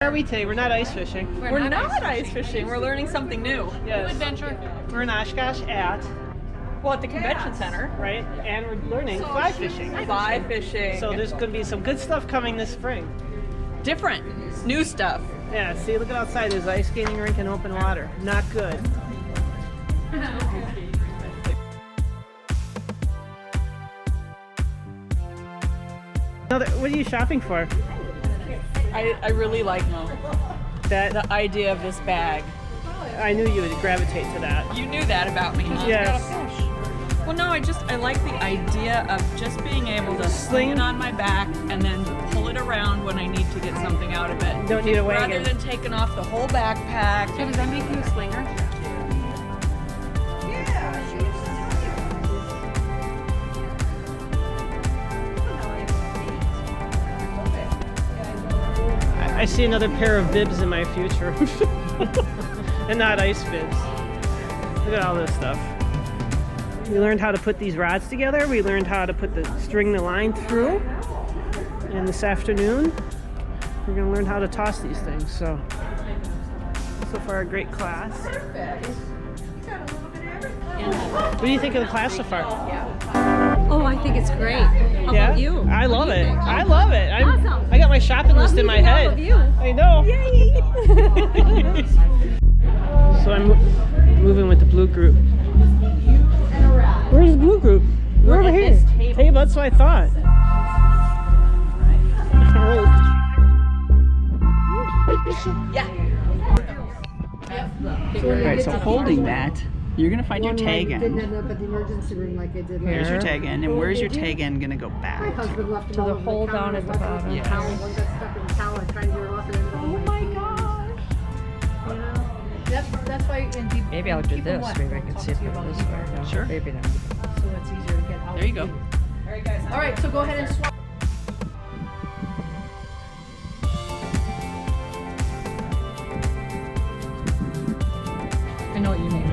Where are we today? We're not ice fishing. We're not ice fishing. We're learning something new. Yes. New adventure. We're in Oshkosh at the convention center. Right, and we're learning fly fishing. Fly fishing. So there's going to be some good stuff coming this spring. Different, new stuff. Yeah, see, look at outside. There's ice skating rink and open water. Not good. What are you shopping for? I really like the idea of this bag. I knew you would gravitate to that. You knew that about me. Yes. Well, no, I like the idea of just being able to sling it on my back and then pull it around when I need to get something out of it. Don't need a wagon. Rather than taking off the whole backpack. So does that make you a slinger? I see another pair of bibs in my future. And not ice bibs. Look at all this stuff. We learned how to put these rods together. We learned how to string the line through. And this afternoon, we're going to learn how to toss these things. So far a great class. What do you think of the class so far? Oh, I think it's great. How about you? I love it. I love it. Awesome. I got my shopping list in my head. All of you. I know. Yay! So I'm moving with the blue group. Where's the blue group? We're over here. Table. That's what I thought. Alright, so holding that, you're going to find your tag end. Didn't end up at the emergency room like I did. Here's your tag end, and where's your tag end going to go My back? husband left To the hole down at the bottom. Yes. One got stuck in the towel and trying to get her off and ended up in my gosh. You know? That's why. And Maybe I'll do this. Maybe I can see it from this way. No, Sure. maybe not. so it's easier to get out. There you go. All right, guys. All right, so go ahead and swap. I know what you mean.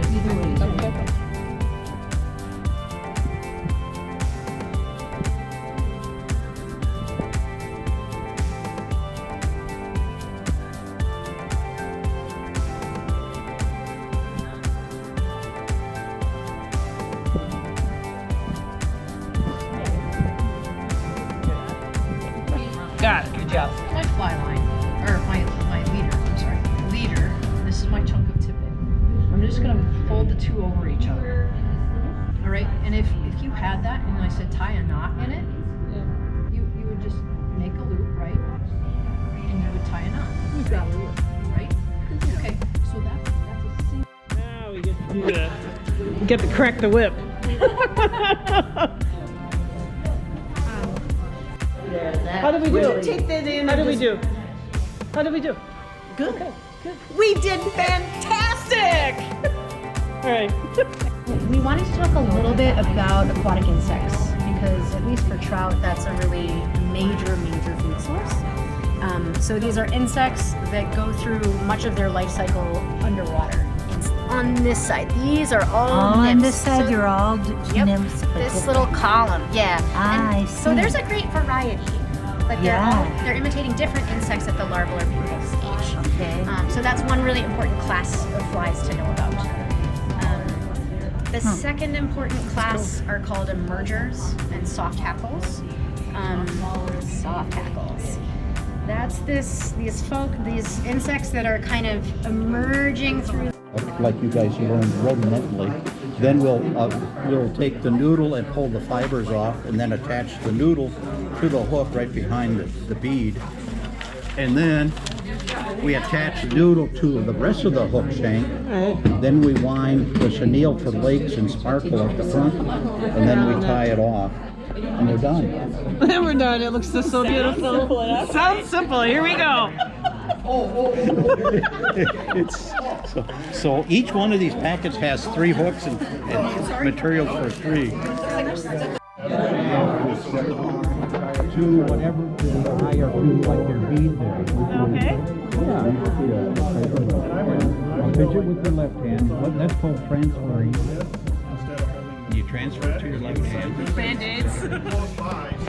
Got it. Good job. My fly line, or my leader, I'm sorry, leader, this is my chunk of tippet. I'm just gonna fold the two over each other. All right, and if you had that and I said tie a knot in it, you would just make a loop, right? And you would tie a knot. We've got a loop, right? Okay, so that's a single. Now we get to do the, we get to crack the whip. How did we do? Take that in. How did we do? How did we do? Good. Okay, good. We did fantastic. All right. We wanted to talk a little bit about aquatic insects because at least for trout, that's a really major food source. So these are insects that go through much of their life cycle underwater. It's on this side, these are all nymphs. On this side, So- you're all Yep, nymphs. but this different. little column, yeah. I And so see. there's a great variety. Like they're imitating different insects at the larval or pupal stage. Okay. So that's one really important class of flies to know about. The second important class are called emergers and soft hackles. Soft hackles. That's these insects that are kind of emerging through. Like you guys learned rudimentally. Then we'll take the noodle and pull the fibers off, and then attach the noodle to the hook right behind the bead. And then we attach the noodle to the rest of the hook shank. Then we wind the chenille for lakes and sparkle at the front, and then we tie it off, and we're done. And we're done. It looks so beautiful. Sounds simple. Here we go. So each one of these packets has 3 hooks and materials for 3. To whatever is higher to like your bead there. Okay. Pitch it with your left hand. That's called transferring. You transfer it to your left hand. Band-aids.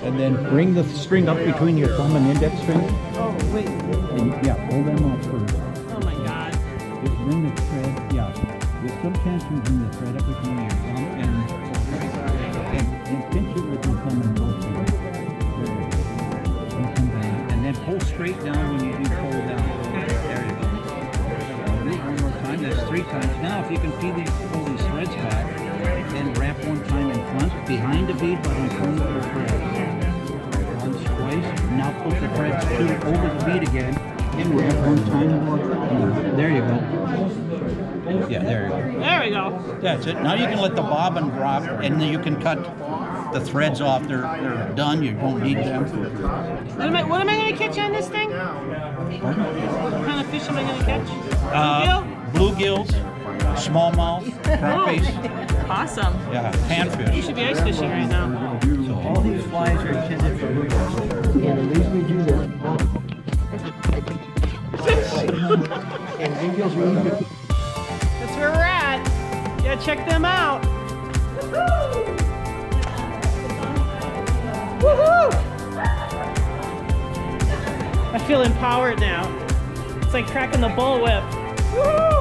And then bring the string up between your thumb and index finger. Oh, wait. And yeah, pull them up first. Oh my God. Just bring the thread, yeah. There's some chance you bring the thread up between your thumb and pinch it with your thumb and both fingers. And come down. And then pull straight down when you do pull down. There you go. Do it one more time. That's 3 times. Now, if you can pull these threads back, then wrap one time in front, behind the bead, but in front of the thread. Once, twice. Now push the threads over the bead again, and wrap one time. There you go. Yeah, there you go. There we go. That's it. Now you can let the bobbin drop, and then you can cut the threads off. They're done. You don't need them. What am I going to catch on this thing? What kind of fish am I going to catch? Bluegills, smallmouth, crappie. Awesome. Yeah, You panfish. should be ice fishing right now. So all these flies are intended for bluegills. And the reason we do this, and bluegills are easy to That's where we're at. Yeah, check them out. Woohoo! I feel empowered now. It's like cracking the bullwhip. Woo!